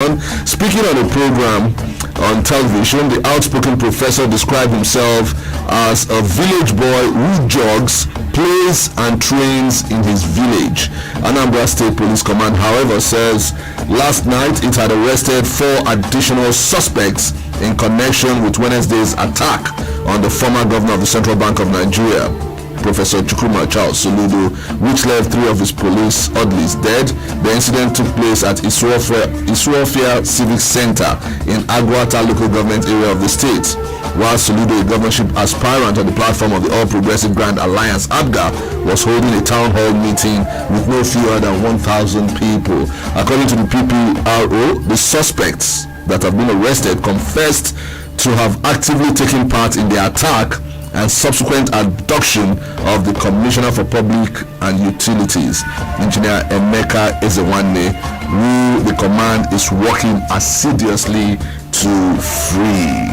Speaking on a program on television, the outspoken professor described himself as a village boy who jogs, plays and trains in his village. Anambra State Police Command, however, says last night it had arrested 4 additional suspects in connection with Wednesday's attack on the former governor of the Central Bank of Nigeria, Professor Chukwuma Charles Soludo, which left 3 of his police orderlies dead. The incident took place at Isuofia Civic Center in Agwata local government area of the state. While Soludo, a governorship aspirant on the platform of the All Progressive Grand Alliance ABGA, was holding a town hall meeting with no fewer than 1,000 people. According to the PPRO, the suspects that have been arrested confessed to have actively taken part in the attack and subsequent abduction of the Commissioner for Public and Utilities, Engineer Emeka Ezewanne, who the command is working assiduously to free.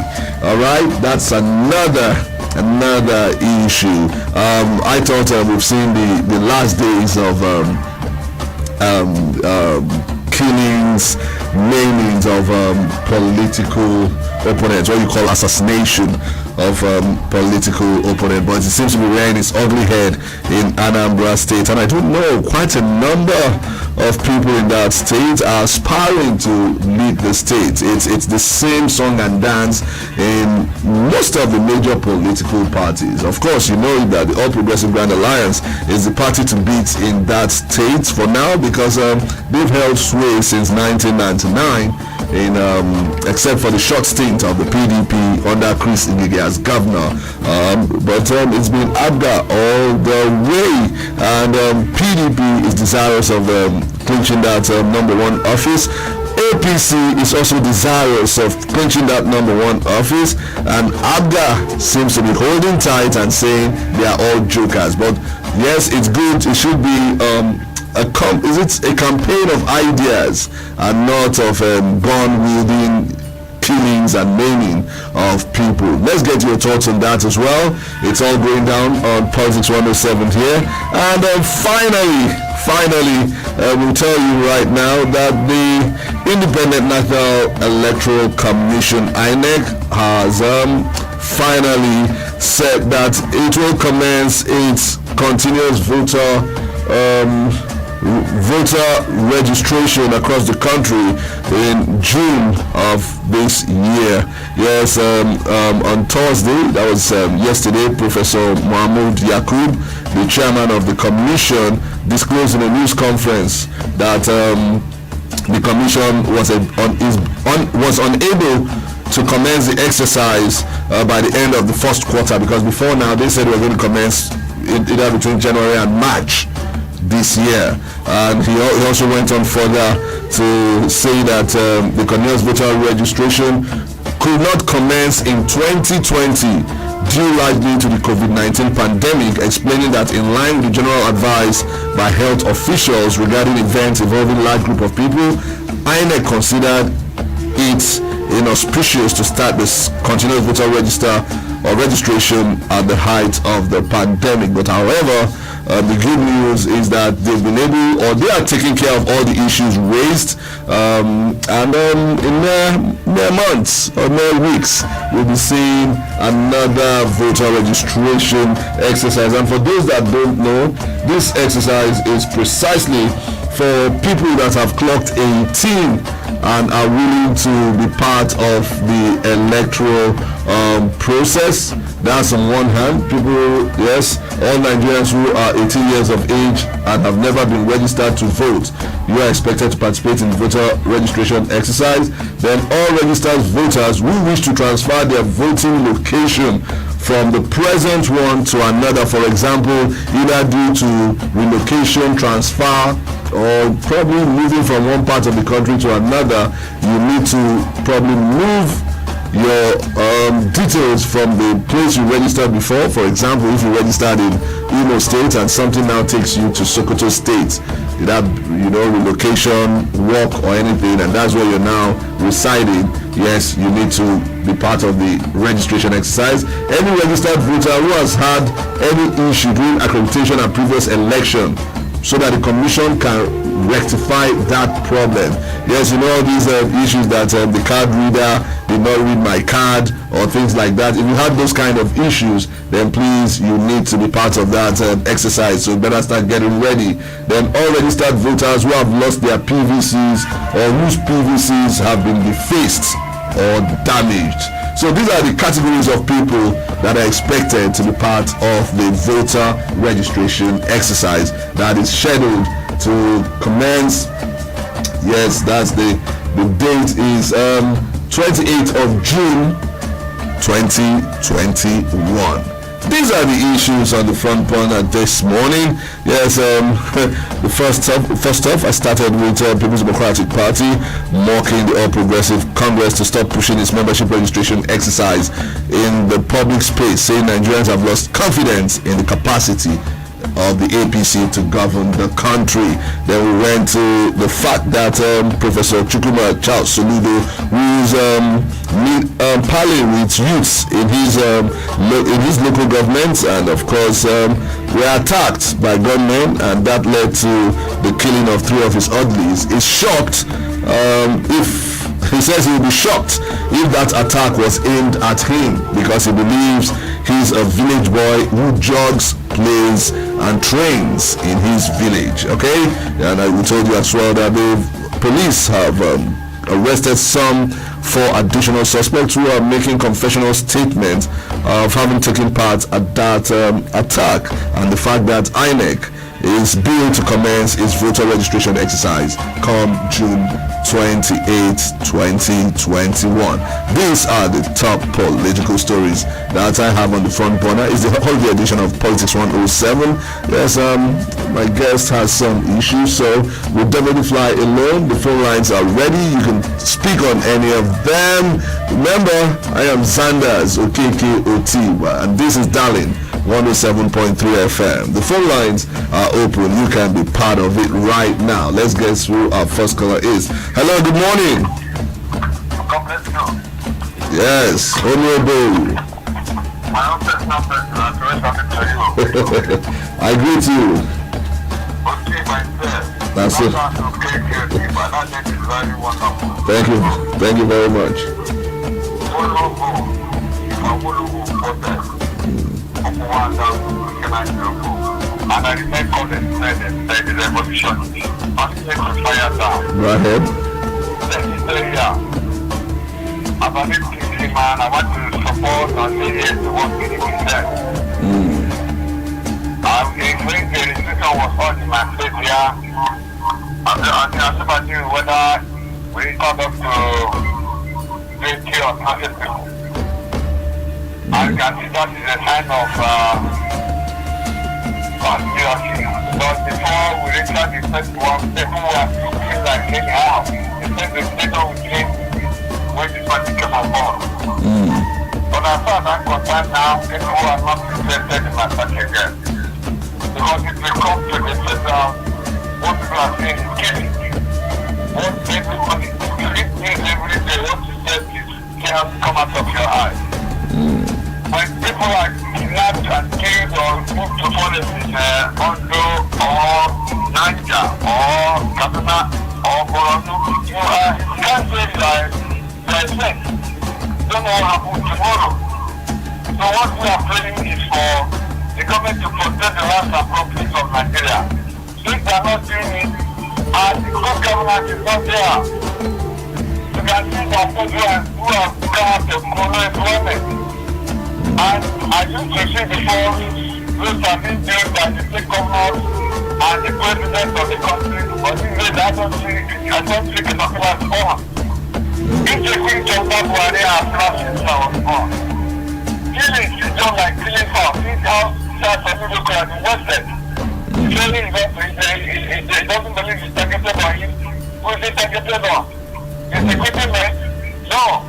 All right, that's another issue. I thought we've seen the last days of killings, maimings of political opponents, what you call assassination of political opponent, but it seems to be rearing its ugly head in Anambra State, and I don't know, quite a number of people in that state are aspiring to lead the state. It's the same song and dance in most of the major political parties. Of course, you know that the All Progressive Grand Alliance is the party to beat in that state for now, because they've held sway since 1999, except for the short stint of the PDP under Chris Ngige as governor, but it's been ABGA all the way, and PDP is desirous of clinching that number 1 office. APC is also desirous of clinching that number 1 office, and ABGA seems to be holding tight and saying they are all jokers. But yes, it's good. It should be a campaign of ideas and not of gun-wielding killings and maiming of people. Let's get your thoughts on that as well. It's all going down on Politics 107 here. And finally, we'll tell you right now that the Independent National Electoral Commission, INEC, has finally said that it will commence its continuous voter registration across the country in June of this year. Yes, on Thursday, that was yesterday, Professor Mahmoud Yakub, the chairman of the commission, disclosed in a news conference that the commission was unable to commence the exercise by the end of the first quarter, because before now they said we were going to commence either between January and March this year. And he also went on further to say that the continuous voter registration could not commence in 2020 due largely to the COVID-19 pandemic, explaining that in line with the general advice by health officials regarding events involving large group of people, INEC considered it inauspicious to start this continuous voter registration at the height of the pandemic. But however, the good news is that they've been able, or they are taking care of all the issues raised, and in mere months or mere weeks we'll be seeing another voter registration exercise. And for those that don't know, this exercise is precisely for people that have clocked 18 and are willing to be part of the electoral process. That's on one hand. People, yes, all Nigerians who are 18 years of age and have never been registered to vote, you are expected to participate in the voter registration exercise. Then all registered voters who wish to transfer their voting location from the present one to another, for example, either due to relocation, transfer, or probably moving from one part of the country to another, you need to probably move your details from the place you registered before. For example, if you registered in Imo State and something now takes you to Sokoto State, that relocation, work or anything, and that's where you're now residing, yes, you need to be part of the registration exercise. Any registered voter who has had any issue during accreditation at previous election so that the commission can rectify that problem. Yes, you know these issues that the card reader did not read my card or things like that. If you have those kind of issues, then please, you need to be part of that exercise. So better start getting ready. Then all registered voters who have lost their PVCs or whose PVCs have been defaced or damaged. So these are the categories of people that are expected to be part of the voter registration exercise that is scheduled to commence. Yes, that's the date is 28th of June 2021. These are the issues on the front burner this morning. Yes, the first off, I started with People's Democratic Party mocking the All Progressive Congress to stop pushing its membership registration exercise in the public space, saying Nigerians have lost confidence in the capacity of the APC to govern the country. Then we went to the fact that Professor Chukwuma Charles Soludo, who is parlaying with youths in his local government, and of course were attacked by gunmen, and that led to the killing of 3 of his orderlies, is shocked he says he will be shocked if that attack was aimed at him, because he believes he's a village boy who jogs, plays and trains in his village. Okay, and we told you as well that the police have arrested some 4 additional suspects who are making confessional statements of having taken part at that attack, and the fact that INEC is billed to commence its voter registration exercise come June 28, 2021. These are the top political stories that I have on the front burner. It's the holiday edition of Politics 107. Yes, my guest has some issues, so we'll definitely fly alone. The phone lines are ready. You can speak on any of them. Remember, I am Zandas, Okeke, Otiwa, and this is Darling 107.3 FM. The phone lines are open. You can be part of it right now. Let's get through. Our first caller is. Hello, good morning. God bless you. Yes, honorable. My own personal person, I'm very talking to you. I greet you. Okay, myself. That's it. Okeke, but that name is very wonderful. Thank you. Thank you very much. And I remain confident that the revolution must take the fire down. Go ahead. As an APC man, I want to support and say yes to what we said. I'm agreeing the restriction was on in my state here. I'm asking whether we turn up to 20 or 100 people. I can see that is a sign of conspiracy. But before we reach out the first one, people were looking like anyhow. They said the state will change when this one came on board. But as far as I'm concerned now, people who are not interested in my country again. Because if we come to the federal, what people are saying is killing. What everybody means every day, what you said is tears come out of your eyes. When people are kidnapped and killed or moved to forests in Ondo or Niger or Kaduna or Borno, you can't say that they're safe. Don't know what happens tomorrow. So what we are praying is for the government to protect the lands and properties of Nigeria. If they are not doing it, and the good government is not there, you can see that people who have come out of employment. And I used to see before, those have been doing by the state governors and the president of the country, but these days I don't see it talking about more. If they think Jonathan Buhari has lost himself on more. Killing is just like killing house. This house starts from the local and invested. He doesn't believe he's targeted on him. Who is he targeted on? Is the equipment? No.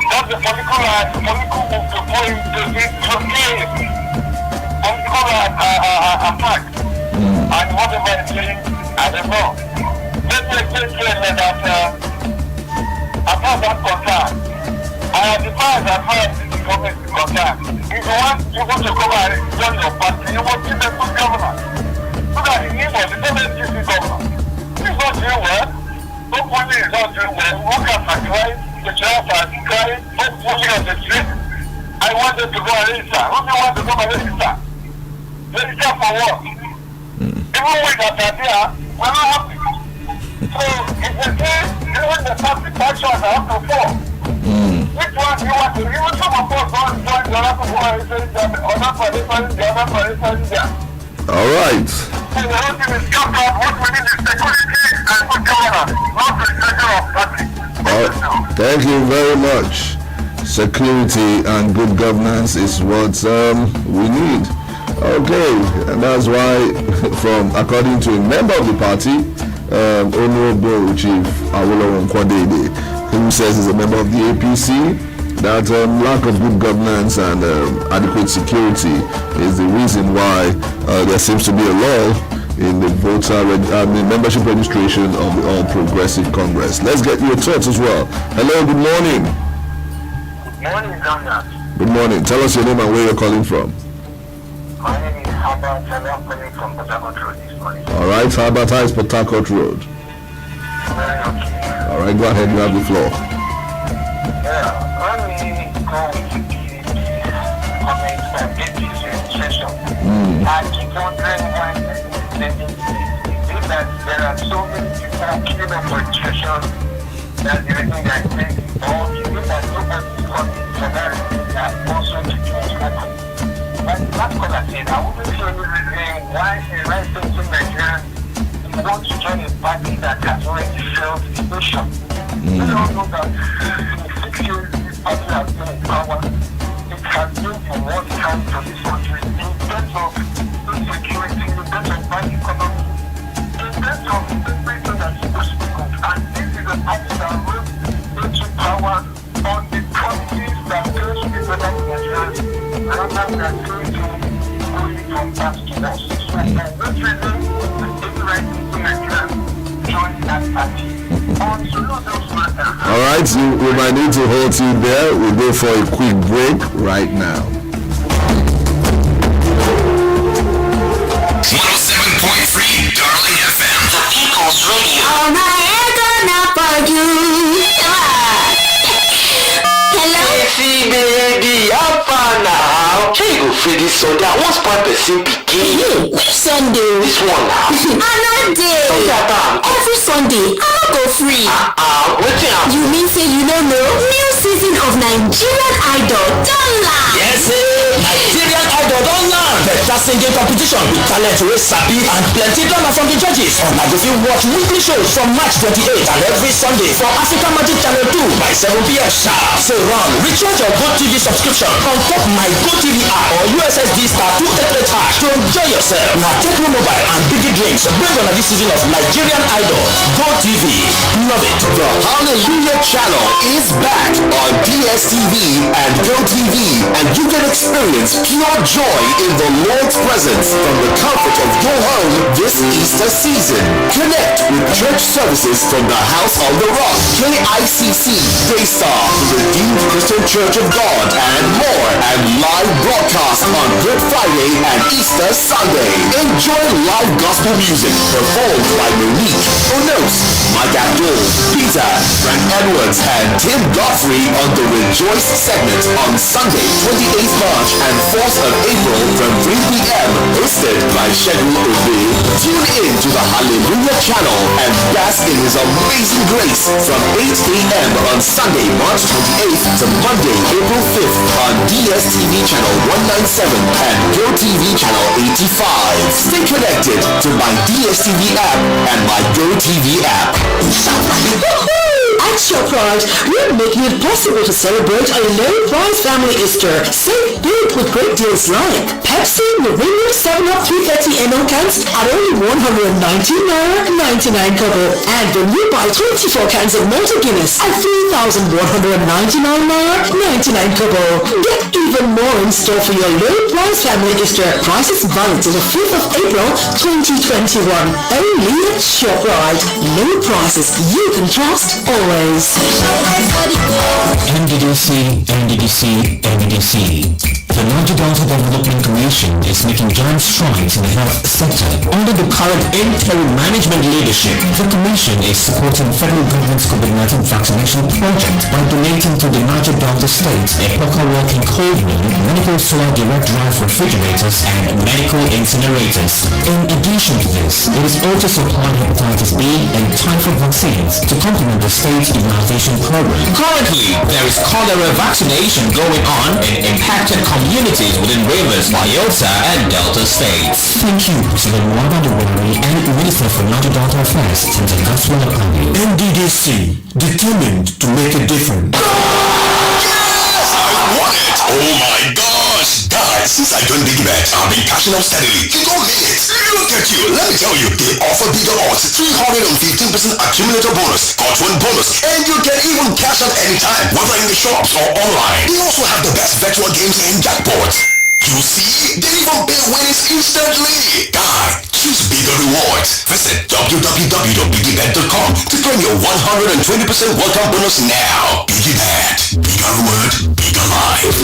That's the political move to go into this kill. Political attack. And whatever it's saying, I don't know. Let me explain clearly that as far as I'm concerned, as far as the government is concerned, if you want to go and join your party, you must give them good governance. So that he was the MSGC governor. He's not doing well. Hopefully he's not doing well. Workers are crying, the jobs are crying, hopefully on the street. I want them to go and register. Who do you want to go and register? Register for what? Even with that idea, we're not happy. So if they say, even the party factions are up to 4. Which one do you want to? Even some of us don't join the other people who are saying that the other for India. All right. So the whole thing is cut off. What we need is security and good governance, not restriction of party. Thank you very much. Security and good governance is what we need. Okay, and that's why, according to a member of the party, Honorable Chief Awolowo Nkwadede, who says he's a member of the APC, that lack of good governance and adequate security is the reason why there seems to be a lull in the the membership registration of the All Progressive Congress. Let's get your thoughts as well. Hello, good morning. Good morning, Zandas. Good morning. Tell us your name and where you're calling from. My name is Herbert, and I'm calling from Port Harcourt Road this morning. All right, Herbert, how is Port Harcourt Road? Very okay. All right, go ahead, you have the floor. Yeah, when we go to the comments and get this registration, I keep wondering why that there are so many people queuing up for registration. That's the reason that I think, or even that nobody's coming for that, that also to change happen. But that's what I said. I wouldn't say any reason why a right thinking Nigerian want to join a party that has already failed the nation. We all know that in 6 years this party has been in power. It has been for one time for this country in terms of insecurity, in terms of bad economy, in terms of everything that's supposed to be good. And this is a party that will into power on the promises that those people that Nigerians rather than going to only from past to us. So I don't really any right to Nigeria join that party. All right, so we might need to hold you there. We'll go for a quick break right now. 107.3 Darling FM, the People's Radio. Oh my God, for you. Hello. See baby, how far now? Hey, you go free this Sunday. I want spot person picking. Which Sunday? This one now. Another day. Every Sunday, I'll go free. What's up? You mean say you don't know? New season of Nigerian Idol don't land. Yes, Nigerian Idol don't land. Better singing competition with talent wey sabi and plenty drama from the judges. And I go fit watch weekly shows from March 28th and every Sunday for Africa Magic Channel 2 by 7 p.m. sharp. So run, recharge your GoTV subscription on top my GoTV app or USSD star 288 hash to enjoy yourself. Now Techno Mobile and Biggie Drinks bring on this season of Nigerian Idol. GoTV, love it. The Hallelujah Channel is back on DSTV and GoTV, and you can experience pure joy in the Lord's presence from the comfort of your home this Easter season. Connect with church services from the House of the Rock, KICC, Daystar, the Redeemed Christian Church of God, and more, and live broadcast on Good Friday and Easter Sunday. Enjoy live gospel music performed by Monique, Onos, Mike Abdul, Peter, Frank Edwards, and Tim Godfrey on the Rejoice segment on Sunday, 28th March and 4th of April from 3 p.m. hosted by Shegun Obe. Tune in to the Hallelujah Channel and bask in His amazing grace from 8 a.m. on Sunday, March 28th to Monday, April 5th on DSTV Channel 197 and GoTV Channel 85. Stay connected to my DSTV app and my GoTV app. At ShopRite, we're making it possible to celebrate a low-price family Easter. Save big with great deals like Pepsi Mirinda 7-Up 330 ml cans at only 119.99 kobo, and when you buy 24 cans of Malta Guinness at 3,199.99 kobo. Get even more in store for your low-price family Easter. Prices valid till the 5th of April 2021. Only at ShopRite. Low prices you can trust always. NDDC. The Niger Delta Development Commission is making giant strides in the health sector. Under the current interim management leadership, the commission is supporting federal government's COVID-19 vaccination project by donating to the Niger Delta State a Poker working cold room, medical solar direct drive refrigerators, and medical incinerators. In addition to this, it is also supplying hepatitis B and typhoid vaccines to complement the state's immunization program. Currently, there is cholera vaccination going on in impacted communities within Rivers, Bayelsa, and Delta states. Thank you, President Mwaba Dewari and Minister for Niger Delta Affairs, Senator Gospel Akani. NDDC, determined to make a difference. Yes, I want it! Oh my gosh! Guys, since I joined Big Bet, I've been cashing out steadily. You don't mean it! Look at you! Let me tell you, they offer bigger odds, 315% accumulator bonus, got one bonus, and you can even cash out anytime, whether in the shops or online. They also have the best virtual games and jackpots. You see, they even pay winnings instantly. Guys, choose bigger rewards. Visit www.biggybet.com to claim your 120% welcome bonus now. BiggyBet, bigger reward, bigger life.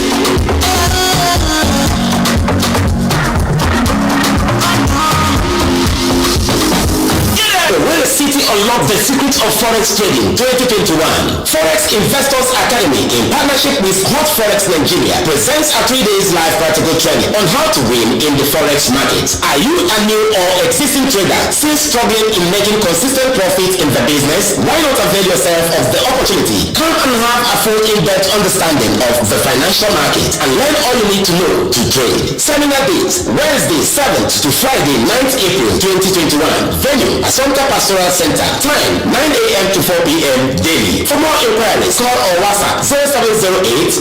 When the city unlocked the secrets of Forex trading 2021, Forex Investors Academy in partnership with Hot Forex Nigeria presents a 3 days live practical training on how to win in the Forex market. Are you a new or existing trader still struggling in making consistent profits in the business? Why not avail yourself of the opportunity? Come and have a full in-depth understanding of the financial market and learn all you need to know to trade. Seminar date Wednesday 7th to Friday 9th April 2021. Venue Assumpta Pastoral Center. Time 9 a.m. to 4 p.m. daily. For more inquiries, call or WhatsApp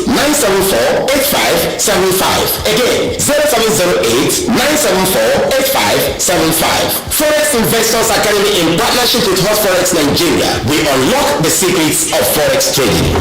0708-974-8575. Again, 0708-974-8575. Forex Investors Academy in partnership with Hot Forex Nigeria. We unlock the secrets of Forex trading.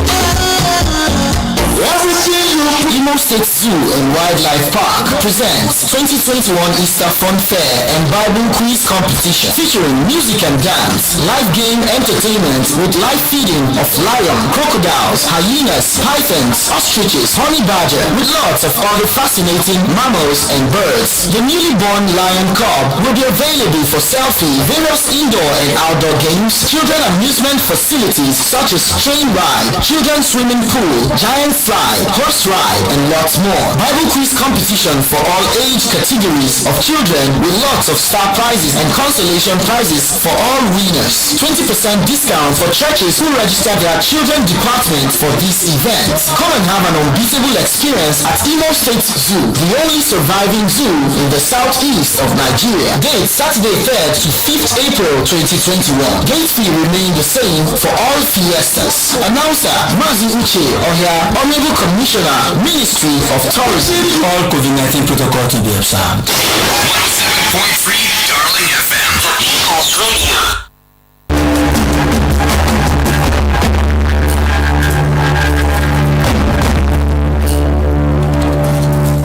Everything Imo State Zoo and Wildlife Park presents 2021 Easter Fun Fair and Bible Quiz Competition featuring music and dance, live game entertainment with live feeding of lion, crocodiles, hyenas, pythons, ostriches, honey badger with lots of other fascinating mammals and birds. The newly born lion cub will be available for selfie, various indoor and outdoor games, children amusement facilities such as train ride, children's swimming pool, giant slide, horse ride, and lots more. Bible quiz competition for all age categories of children with lots of star prizes and consolation prizes for all winners. 20% discount for churches who register their children department for this event. Come and have an unbeatable experience at Imo State Zoo, the only surviving zoo in the southeast of Nigeria. Date Saturday 3rd to 5th April 2021. Gate fee remain the same for all fiestas. Announcer Mazi Uche Ohia, Honorable Commissioner, Ministry of Tourism. All COVID-19 protocol to be observed. 107.3 Darling FM. The People's Radio.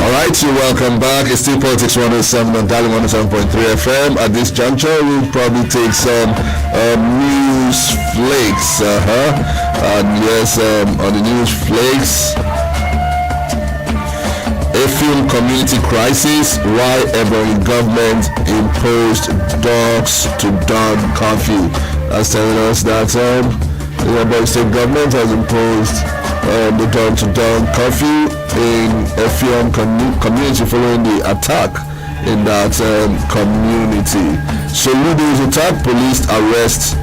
Alright, so welcome back. It's still Politics 107 on Darling 107.3 FM. At this juncture, we'll probably take some news flakes. And yes, on the news flakes, a film community crisis, why Ebonyi government imposed dogs to dawn curfew. That's telling us that the Ebonyi state government has imposed the dawn to dawn curfew in a film community following the attack in that community. So Ludo's attack, police arrest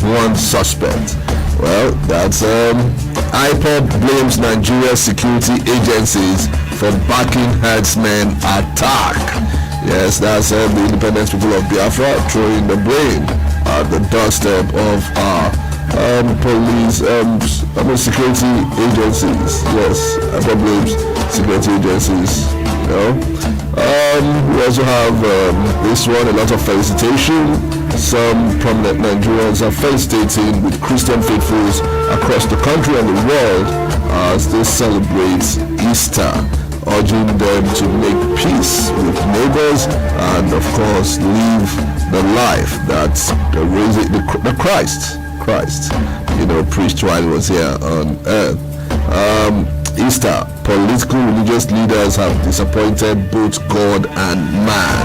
one suspect. Well, that's IPOB blames Nigeria security agencies for backing herdsmen attack. Yes, that's the independent people of Biafra throwing the blame at the doorstep of our police, security agencies. Yes, IPOB blames security agencies. You know, we also have this one, a lot of felicitation. Some prominent Nigerians are felicitating with Christian faithfuls across the country and the world as they celebrate Easter, urging them to make peace with neighbors and of course live the life that the Christ preached while he was here on earth. Easter, political religious leaders have disappointed both God and man.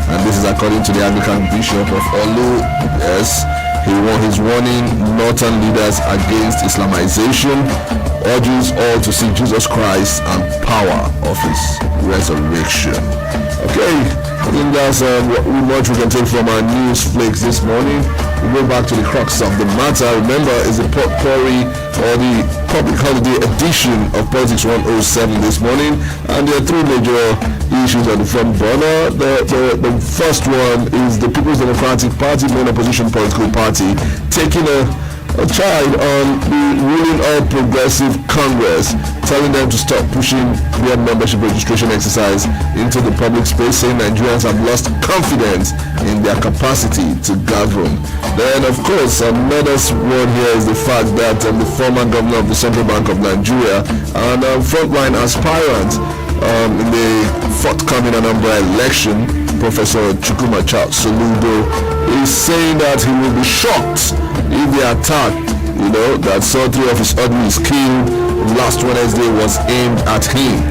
And this is according to the Anglican Bishop of Olu. Yes, he's warning northern leaders against Islamization, urges all to seek Jesus Christ and power of his resurrection. Okay, I think that's what much we can take from our news flakes this morning. We go back to the crux of the matter. Remember, it's the potpourri or the public holiday edition of Politics 107 this morning, and there are three major issues on the front burner. The first one is the People's Democratic Party, main opposition political party, taking a child on the ruling All Progressive Congress, telling them to stop pushing their membership registration exercise into the public space, saying Nigerians have lost confidence in their capacity to govern. Then, of course, another one here is the fact that the former governor of the Central Bank of Nigeria and frontline aspirant in the forthcoming Anambra election, Professor Chukwumacha Soludo, is saying that he will be shocked if the attack, that saw three of his enemies killed last Wednesday was aimed at him.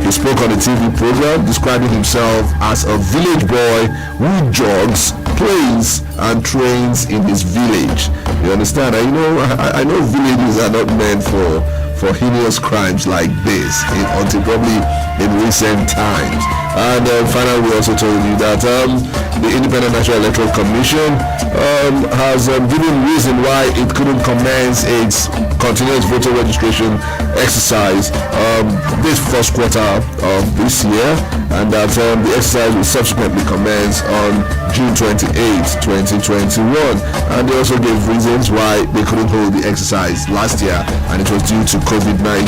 He spoke on a TV program describing himself as a village boy who jogs, plays and trains in his village. You understand? I know villages are not meant for heinous crimes like this until probably in recent times. And finally, we also told you that the Independent National Electoral Commission has given reason why it couldn't commence its continuous voter registration exercise this first quarter of this year, and that the exercise will subsequently commence on June 28, 2021. And they also gave reasons why they couldn't hold the exercise last year, and it was due to COVID-19.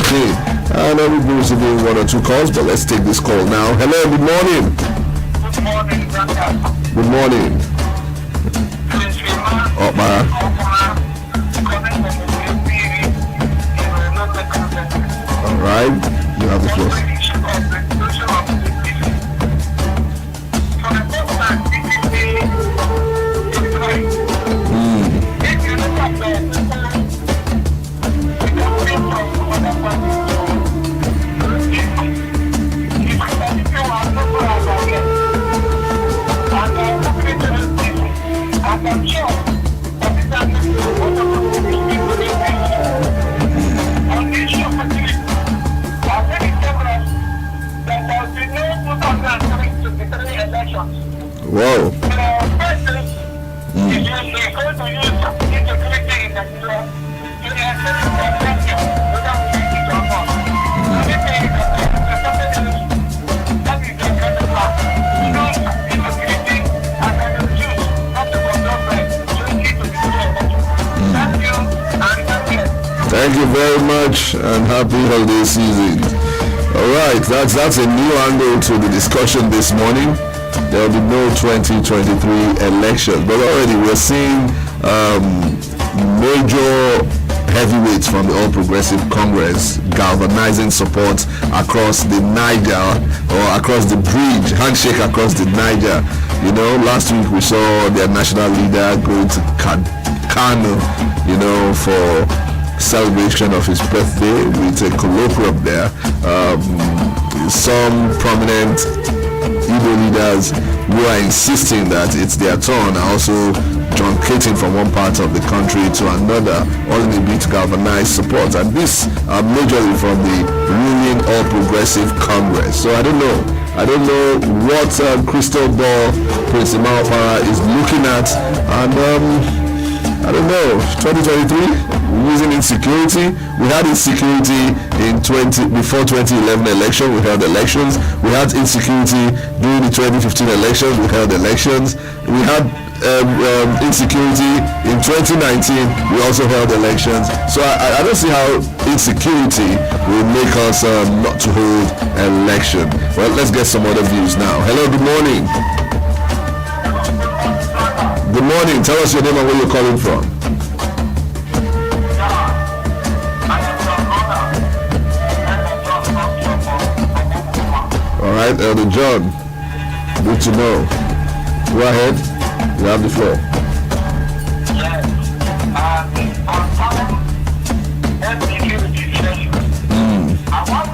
And we've been receiving one or two calls, but let's take this call now. Hello, good morning. Good morning, Zandas. Good morning. All right, you have the floor. Whoa. Thank you very much and happy holiday season. Alright, that's a new angle to the discussion this morning. There will be no 2023 election, but already we're seeing major heavyweights from the All Progressive Congress galvanizing support across the Niger, or across the bridge, handshake across the Niger. Last week we saw their national leader going to Kano, for celebration of his birthday with a colloquium there. Some prominent Igbo leaders who are insisting that it's their turn are also truncating from one part of the country to another, all in a bid to galvanize support. And this majorly from the ruling All Progressive Congress. So I don't know what crystal ball Prince Imawapara is looking at, and I don't know, 2023, using insecurity. We had insecurity before 2011 election, we held elections. We had insecurity during the 2015 elections, we held elections. We had insecurity in 2019, we also held elections. So I don't see how insecurity will make us not to hold an election. Well, let's get some other views now. Hello, good morning. Good morning. Tell us your name and where you're calling from. All right, Elder John. Good to know. Go ahead. You have the floor. Yes. I want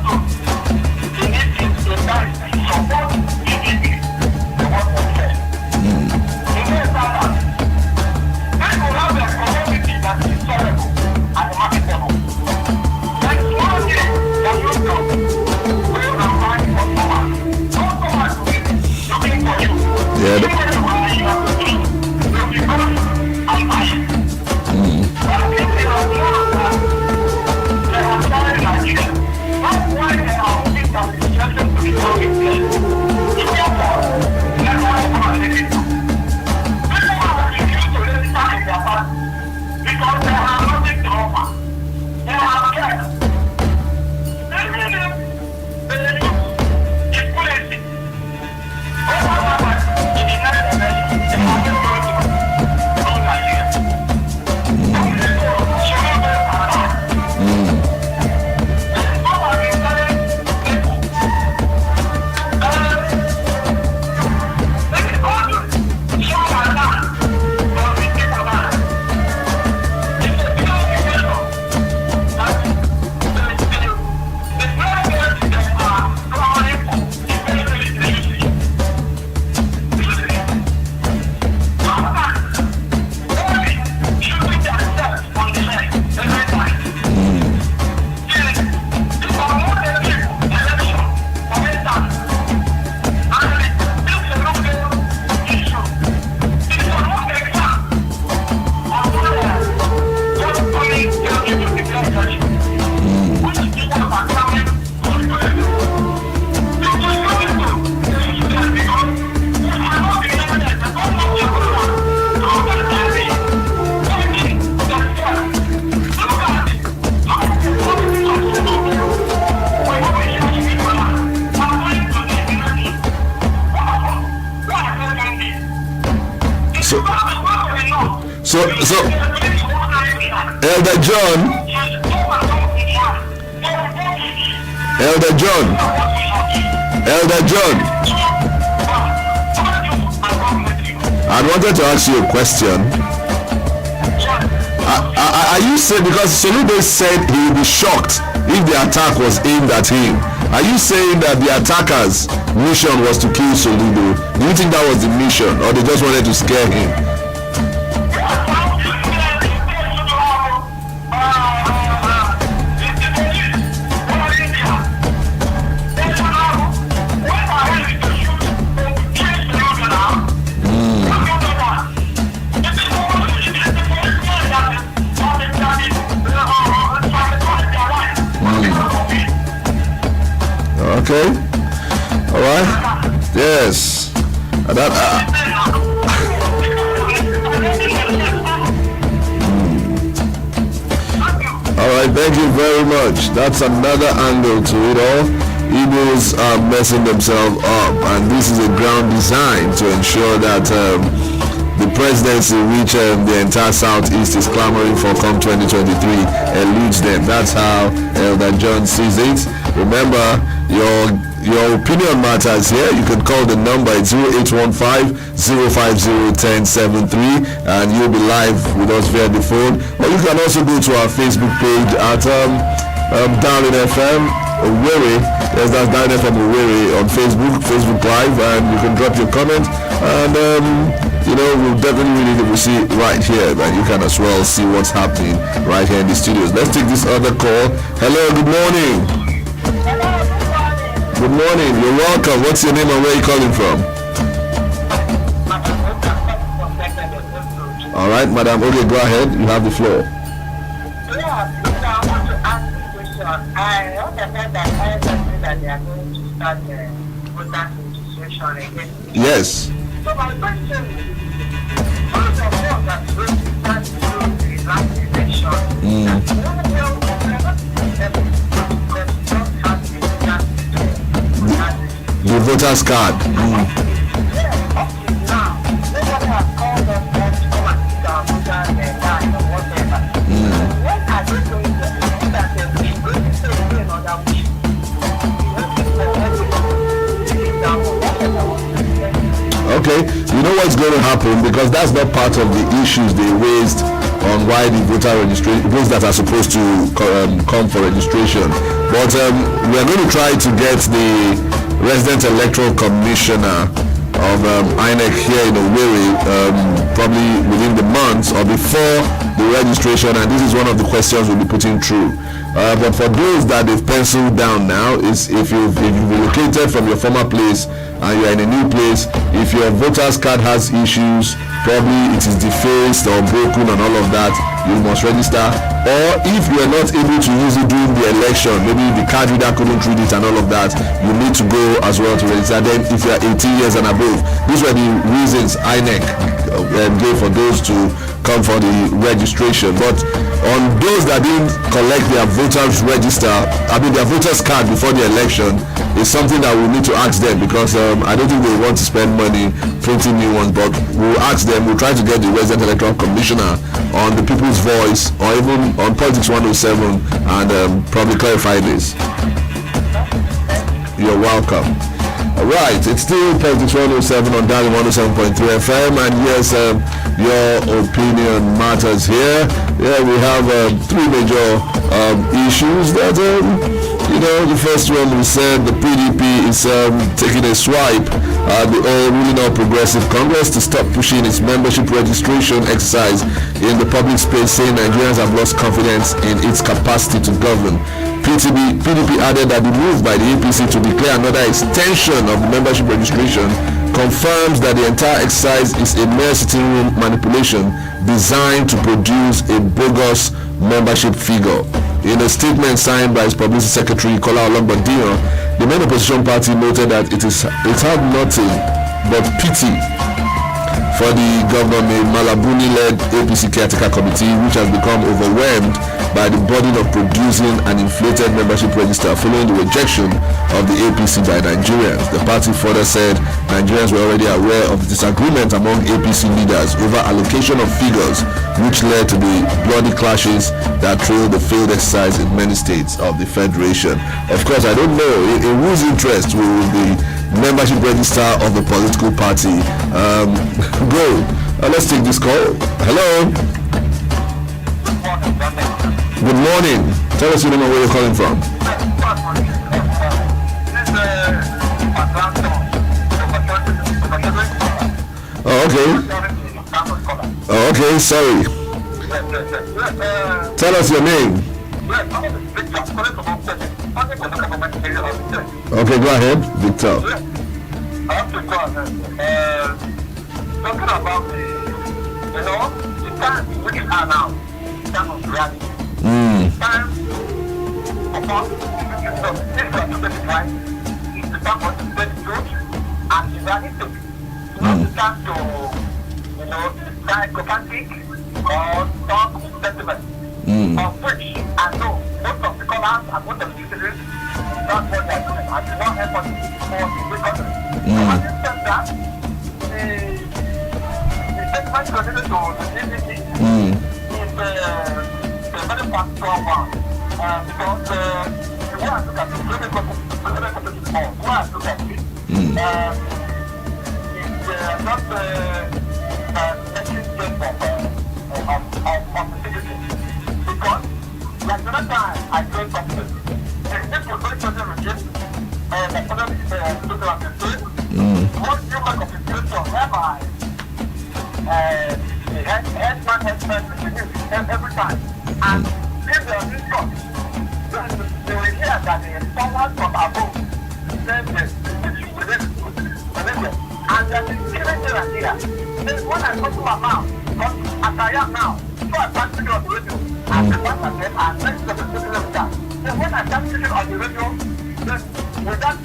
So, Elder John, I wanted to ask you a question. Are you saying, because Soludo said he would be shocked if the attack was aimed at him, are you saying that the attackers' mission was to kill Soludo? Do you think that was the mission, or they just wanted to scare him? Okay. All right. Yes. All right. Thank you very much. That's another angle to it all. Igbos are messing themselves up, and this is a ground design to ensure that the presidency, which the entire Southeast is clamoring for come 2023, eludes them. That's how Elder John sees it. Remember, your opinion matters here. You can call the number at 0815-050-1073 and you'll be live with us via the phone. Or you can also go to our Facebook page at Darling FM Owerri. Yes, that's Darling FM Owerri on Facebook Live, and you can drop your comment, and we'll definitely really see it right here, and you can as well see what's happening right here in the studios. Let's take this other call. Hello, good morning. Good morning, you're welcome. What's your name and where are you calling from? All right, Madam. Okay, go ahead. You have the floor. Yeah, I want to ask a question. I understand that they are going to start the voter registration again. Yes. So my question is, those of us that going to start the last election, the voters card. Okay, you know what's going to happen, because that's not part of the issues they raised on why the voter registration, those that are supposed to come for registration. But we are going to try to get the resident electoral commissioner of INEC here in Owerri probably within the month or before the registration, and this is one of the questions we'll be putting through. But for those that they've penciled down now, is if you've relocated from your former place and you're in a new place, if your voter's card has issues, probably it is defaced or broken and all of that, you must register. Or if you are not able to use it during the election, maybe the card reader couldn't read it and all of that, you need to go as well to register. Then if you are 18 years and above, these were the reasons INEC gave for those to come for the registration. But on those that didn't collect their voters register, their voters card before the election, is something that we need to ask them, because I don't think they want to spend money printing new ones, but we'll ask them. We'll try to get the resident electoral commissioner on the People's Voice or even on Politics 107 and probably clarify this. You're welcome. Alright, it's still Politics 107 on Dial 107.3 FM, and yes, your opinion matters here. Yeah, we have three major issues that the first one, we said the PDP is taking a swipe at the ruling All Progressive Congress to stop pushing its membership registration exercise in the public space, saying Nigerians have lost confidence in its capacity to govern. PDP added that the move by the APC to declare another extension of the membership registration confirms that the entire exercise is a mere sitting room manipulation designed to produce a bogus membership figure. In a statement signed by its publicity secretary Kola Ologbondiyan, the main opposition party noted that it had nothing but pity for the Governor Malabuni-led APC caretaker committee, which has become overwhelmed by the burden of producing an inflated membership register following the rejection of the APC by Nigerians. The party further said Nigerians were already aware of the disagreement among APC leaders over allocation of figures, which led to the bloody clashes that trailed the failed exercise in many states of the Federation. Of course, I don't know in whose interest will the membership register of the political party go. Let's take this call. Hello. Good morning. Tell us your name and where you're calling from. Oh, okay. Oh, okay, sorry. Tell us your name. Okay, go ahead, Victor. Talking about the time we are now, time of reality. Time of us, this is right, is the time for the spread truth and the reality. Not the time to, psychopathic or talk sentiment, of which I know most of the callers and most of the citizens not what they are doing and do not help us for the country. So having said that, the statement related to the DCC is a very factual one because the way I look at it, the way I look at it, it's not making sense of the citizens because like the other time I said something, this was very certain regime the federal what you make of the situation whereby the headman every time. And if they are discussed, they will hear that the someone from above said this and that is given here and here. Then when I go to my mouth, because as I am now, so I start speaking on the radio, and the one that said, and next to the speaking of that. So when I start speaking on the radio, then with that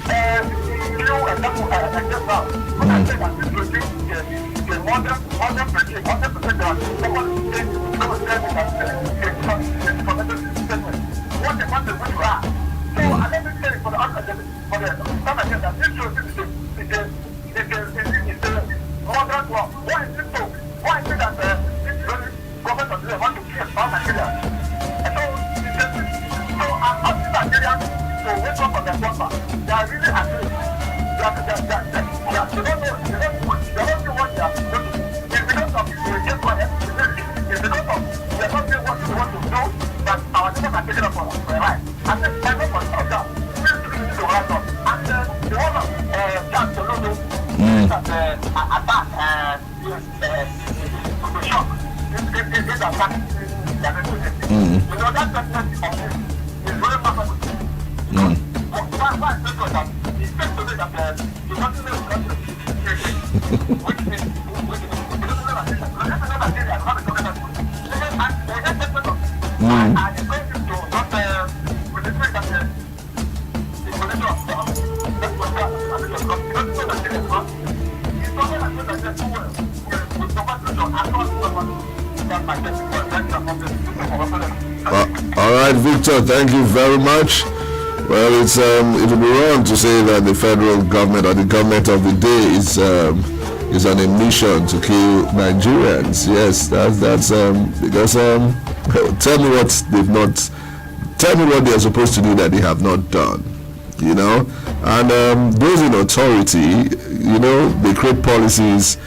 new example I just now, when I say that this will be the modern perspective, someone said that what they want to do are. So I let me say for the other for the some of that this shows is the modern law. Why is it so? Why is it that this government of Nigeria want to kill all Nigerians? And so I'm asking Nigerians to wake up on their bumper. They are really angry. They don't know what they are doing. It's because of the reject for it's because of they are not doing what they want to do that our children are taking up for right. And then I know for that. Please to rise up. And the one of Jack Solodo attack shock. This attack that judgment is very massive. Why is it that he said today that the national country which is all right, Victor, thank you very much. Well, it would be wrong to say that the federal government or the government of the day is on a mission to kill Nigerians. Yes, that's because tell me what they are supposed to do that they have not done. And those in authority, they create policies,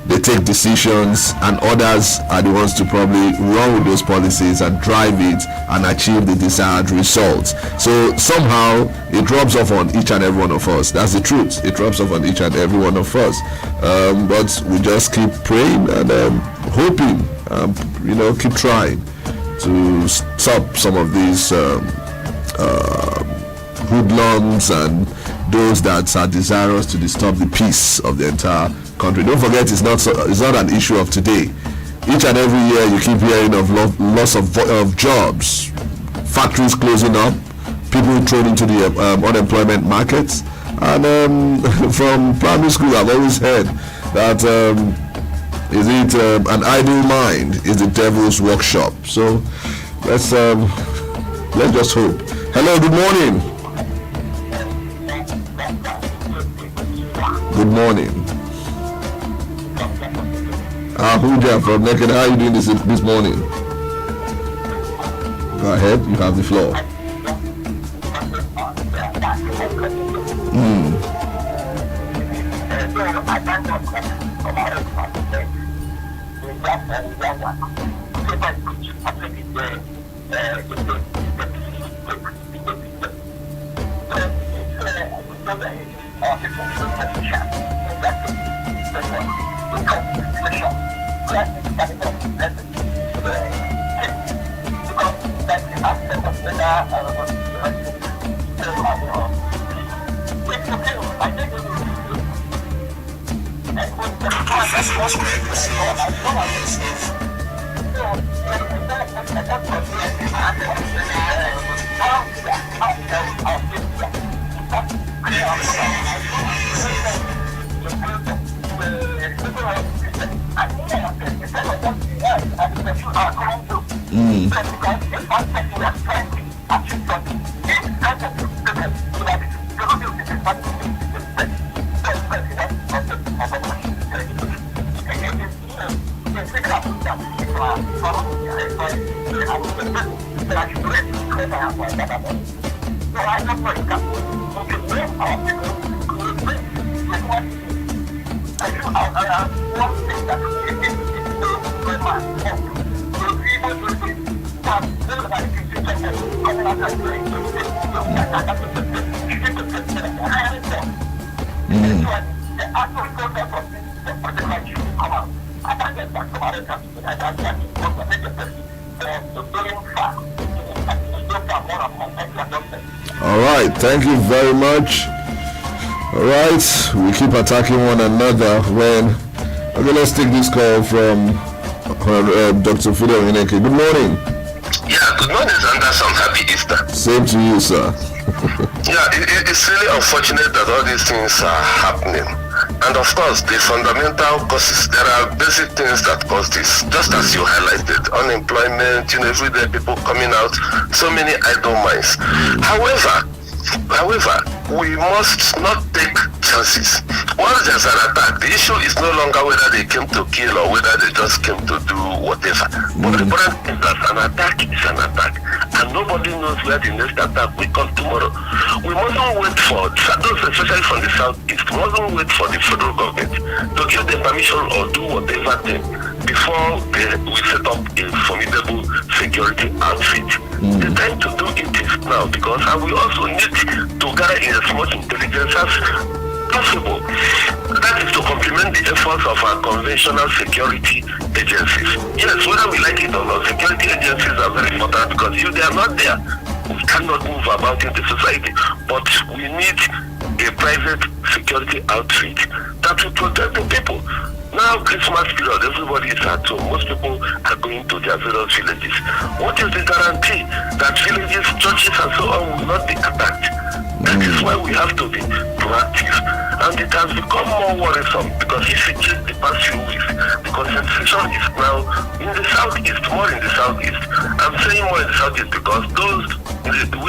they take decisions, and others are the ones to probably run with those policies and drive it and achieve the desired results. So somehow it rubs off on each and every one of us. That's the truth. It rubs off on each and every one of us. But we just keep praying and hoping, keep trying to stop some of these hoodlums and those that are desirous to disturb the peace of the entire country. Don't forget, it's not an issue of today. Each and every year you keep hearing of loss of jobs, factories closing up, people thrown into the unemployment markets. And from primary school I've always heard that an idle mind is the devil's workshop. So let's just hope. Hello, good morning. Good morning. Ahuja from Naked, how are you doing this morning? Go ahead, you have the floor. All right, thank you very much. All right, we keep attacking one another when. Okay, let's take this call from Dr. Fidel Okeke. Good morning. Yeah, good morning, Zandas, and happy Easter. Same to you, sir. Yeah, it's really unfortunate that all these things are happening. And of course, the fundamental causes, there are basic things that cause this, just as you highlighted, unemployment, everyday people coming out, so many idle minds. However, we must not take chances. Once there's an attack, the issue is no longer whether they came to kill or whether they just came to do whatever. But the important thing is that an attack is an attack, and nobody knows where the next attack will come tomorrow. We mustn't wait for those, especially from the southeast, we mustn't wait for the federal government to give them permission or do whatever thing before we set up a formidable security outfit. The time to do it is now, because we also need to gather in as much intelligence as possible. That is to complement the efforts of our conventional security agencies. Yes, whether we like it or not, security agencies are very important, because if they are not there, we cannot move about in the society. But we need a private security outfit that will protect the people. Now, Christmas period, everybody is at home. Most people are going to their various villages. What is the guarantee that villages, churches, and so on will not be attacked? That is why we have to be proactive. And it has become more worrisome, because if you check the past few weeks, the concentration is now in the southeast, more in the southeast. I'm saying more in the southeast because those in the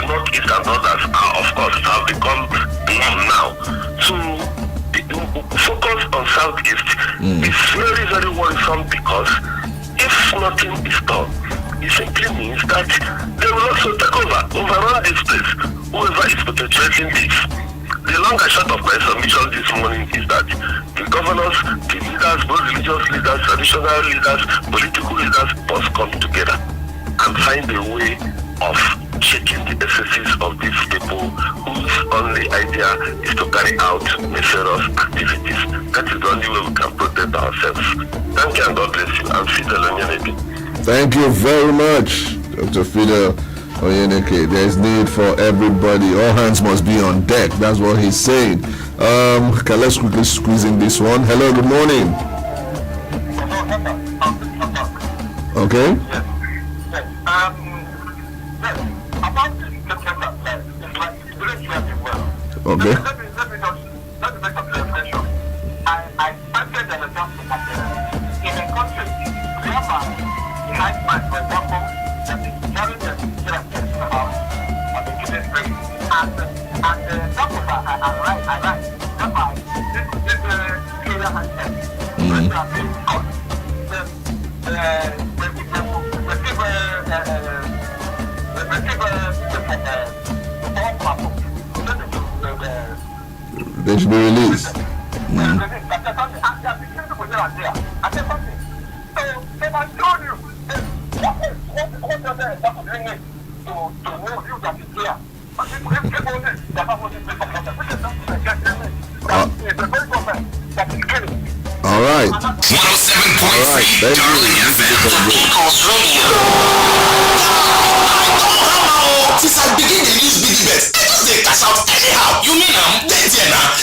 northeast and others are, of course, have become norm now. So focus on southeast is very, very worrisome, because if nothing is done, it simply means that they will also take overrun this place, whoever is perpetrating this. The long and short of my submission this morning is that the governors, the leaders, both religious leaders, traditional leaders, political leaders, must come together and find a way of checking the excesses of these people whose only idea is to carry out nefarious activities. That is the only way we can protect ourselves. Thank you, and God bless you. I'm Fidel Okeke. Thank you very much, Dr. Fidel Okeke. There's need for everybody. All hands must be on deck. That's what he's saying. Okay, let's quickly squeeze in this one. Hello, good morning. Okay. Okay. Let me make a clarification. I started an example in a country whereby the high man, for example, They should be released. All right. 107.3 Darling FM, the People's Radio. Since I begin to use BDBet, I just dey cash out anyhow. You mean Then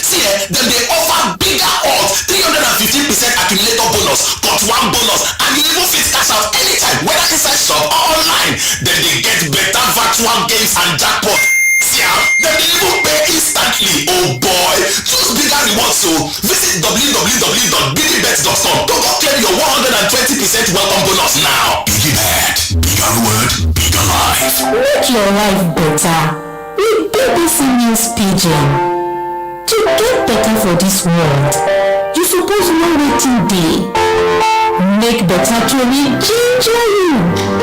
see, then they offer bigger odds, 350% accumulator bonus, got one bonus, and you even fit cash out anytime, whether inside shop or online. Then they get better virtual games and jackpot. See, then they even pay instantly. Oh boy, choose bigger rewards. So visit www.bdbet.com to go claim your 120% welcome bonus now. BDBet, bigger reward, bigger life. Make your life better with BBC News Pigeon. To get better for this world, you suppose know wetin dey. Make better training ginger you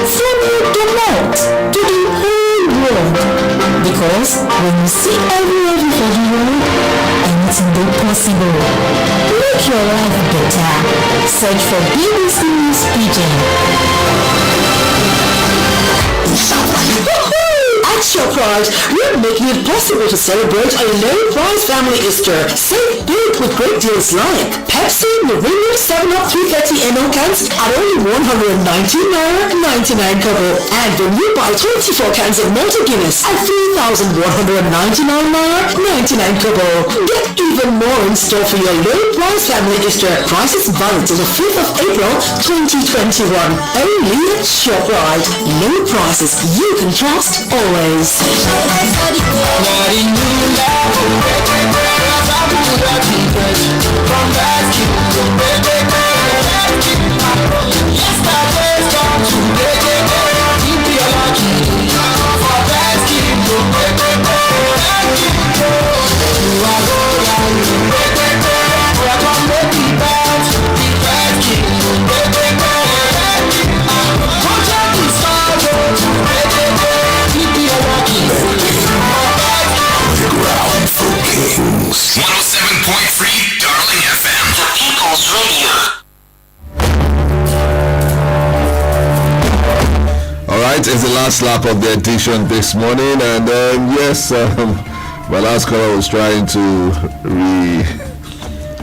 from your domot to the whole world. Because when you see everywhere for the world, anything dey possible. Make your life better. Search for BBC News Pigeon. At ShopRite, we're making it possible to celebrate a low-price family Easter. Save big with great deals like Pepsi, Mirinda 7-Up 330 ml cans at only 119.99 kobo. And when you buy 24 cans of Malta Guinness at 3,199.99 kobo. Get even more in store for your low-price family Easter. Prices valid till the 5th of April 2021. Only at ShopRite. Low prices you can trust always. Kings. 107.3 Darling FM, the People's Radio. Alright, it's the last lap of the edition this morning, and yes, my last caller was trying to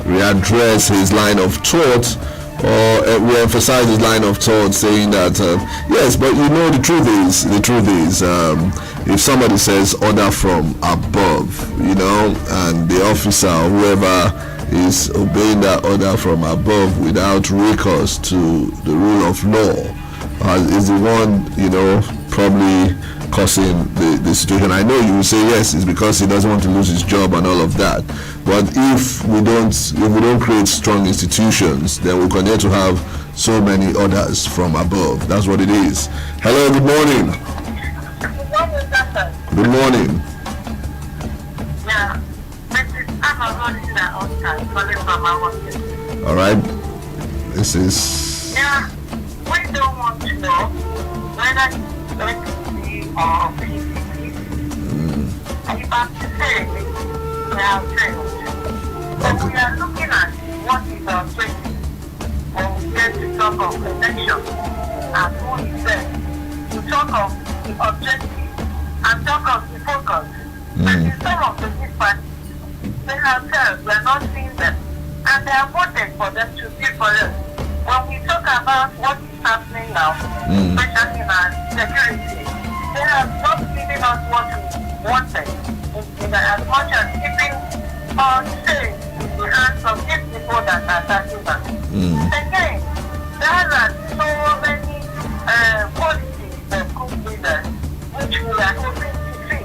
readdress his line of thought, or re-emphasize his line of thought, saying that yes, but you know the truth is if somebody says order from above, and the officer, whoever is obeying that order from above without recourse to the rule of law, is the one, probably causing the situation. I know you will say yes, it's because he doesn't want to lose his job and all of that. But if we don't create strong institutions, then we'll continue to have so many orders from above. That's what it is. Hello, good morning. Good morning. Yeah, I'm calling from our All right. This is. Yeah, we don't want to know whether it's PCC or PCC. If I'm saying we are trained. So we are looking at what is our training when we get to talk of election and who is there, to talk of the objective and talk of the focus. And in some of the big parties, they themselves, we are not seeing them. And they are voted for them to be for us. When we talk about what is happening now, especially in our security, they have not given us what we wanted, in as much as keeping our safe in the hands of these people that are attacking us. Again, there are so many policies that could be there, which we are hoping to see.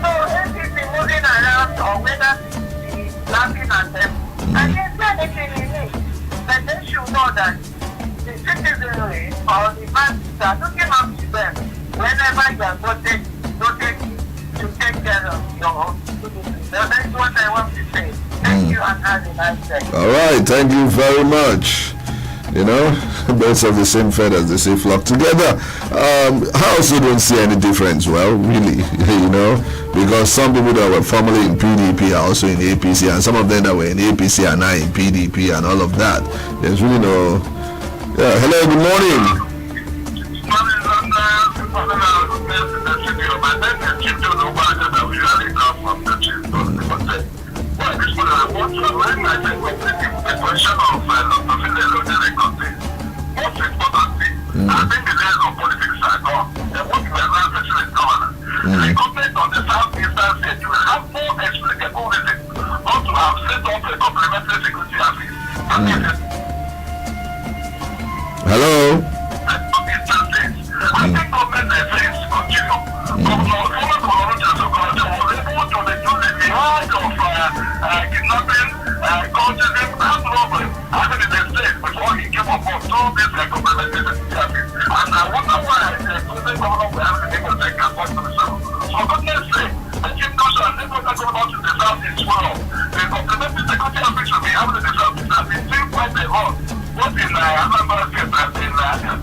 So if it's moving around or whether it's laughing at them, I can't say anything in it. But they should know that the citizenry or the masses are looking up to them whenever you are voted to take care of your you and have a nice day. All right, thank you very much. You know, birds of the same feathers, they say, flock together. I also don't see any difference, well, really, you know, because some people that were formerly in PDP are also in APC, and some of them that were in APC are now in PDP and all of that. There's really no... Yeah, hello, good morning. I think the days of politics are gone. The what we are now facing is governance. The government of the southeastern state will have more explicable reason not to have set up a complementary security office. Hello. The southeastern states. I think government efforts continue. Former Governor Jasokola was able to reduce the mirage of kidnapping, cultism, and robbery happening in the state before he came up on all these complementary security office. And I wonder why the present governor will have been able to take account to the south. For goodness sake, the chief nation and the governor to the south is well. The complementary security office will be having in the south has been doing quite a lot, both in Anambra State and in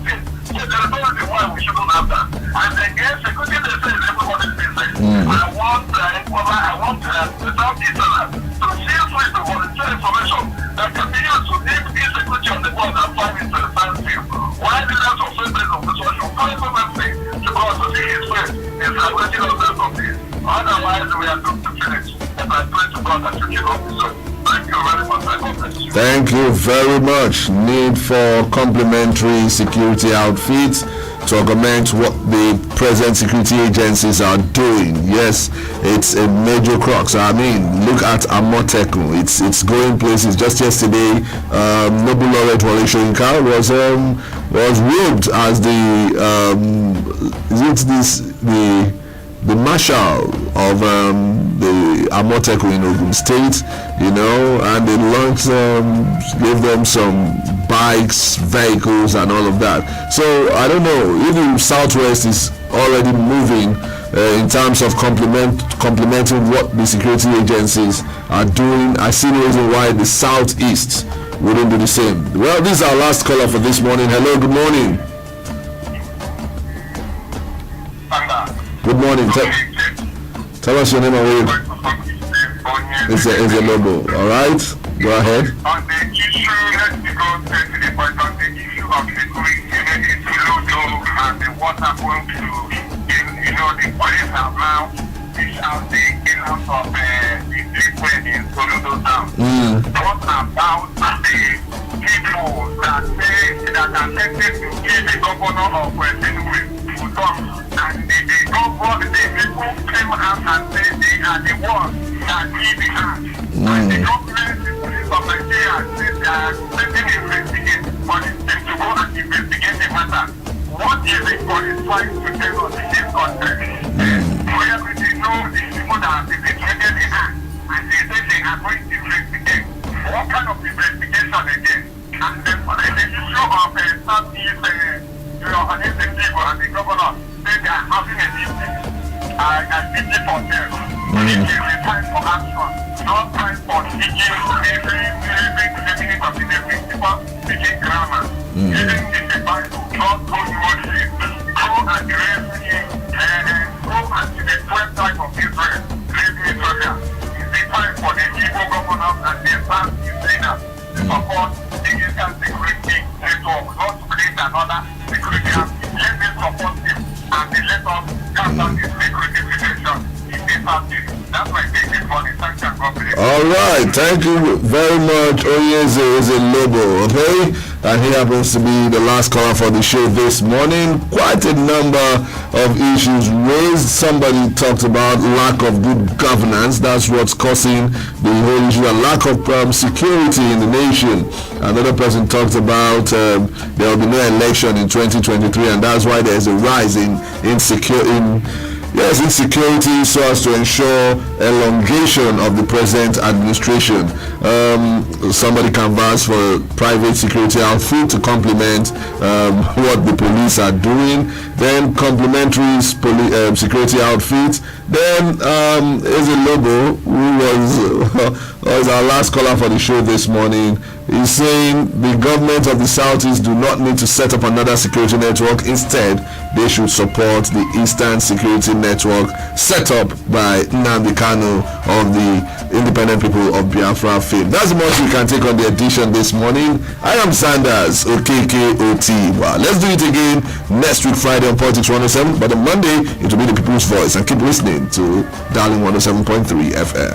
State. So there is no reason why we shouldn't have that. And again, security they say is everybody's business. I want the southeasterners to see with the volunteer information that can be used to name insecurity on the board and find into the science field. Why the rest of Sundays of the social parliament to go to see his face is a question of the company. Otherwise, we are doomed to finish. And I pray to God that you keep up this way. Thank you very much. I God bless you. Thank you very much. Need for complementary security outfits to augment what the present security agencies are doing. Yes, it's a major crux. I mean, look at Amotekun. It's going places. Just yesterday, Nobel laureate Wale Soyinka was robed as the marshal of the Amotekun in Ogun State, you know, and they launched, gave them some bikes, vehicles, and all of that. So I don't know if the Southwest is already moving in terms of complementing what the security agencies are doing. I see no reason why the Southeast wouldn't do the same. Well, this is our last caller for this morning. Hello, good morning. Good morning. Tell us your name and where you... It's a logo. All right, go ahead. On the issue, let's go to the point on the issue of security, it's Lodo and the water going to, the police have now fished out the killers of the treatment in Soludo town. What about the people that are tempted to kill the governor of Benue, and the people came out and said they are the ones that need the hand. And the government, the police of Nigeria, said they are taking investigate for the state to go and investigate the matter. What is the police trying to tell us in this country? For everything, know the people that have been betrayed the hand, and they say they are going to investigate. What kind of investigation again? And then for the issue of Southeast, executive and the governor, they are having a meeting. I think for them. It is a time for action, not time for teaching every minute of the people speaking grammar. Even in the Bible, not going to worship, go and raise me, go and see the 12 type of Israel, raise me Israel. It's the time for the evil governors and the Southeast leaders to support the Eastern Security Network, not to create another security agency. Let them support them and they let us cut down the security situation in the Southeast. That's why they did for the sanction company. All right, thank you very much. Oyeze is a Lobo, okay? And he happens to be the last caller for the show this morning. Quite a number of issues raised. Somebody talked about lack of good governance. That's what's causing the whole issue, a lack of security in the nation. Another person talked about there will be no election in 2023, and that's why there's a rise in yes, insecurity so as to ensure elongation of the present administration. Somebody canvassed for private security outfit to complement what the police are doing. Then complementary security outfits. Then is a Lobo, who was our last caller for the show this morning. He's saying the government of the Southeast do not need to set up another security network. Instead, they should support the Eastern Security Network set up by Nnamdi Kanu of the Independent People of Biafra fame. That's the most we can take on the edition this morning. I am Zandas, Okeke, OT. Wow. Let's do it again next week, Friday on Politics 107. But on Monday, it will be the People's Voice. And keep listening to Darling 107.3 FM.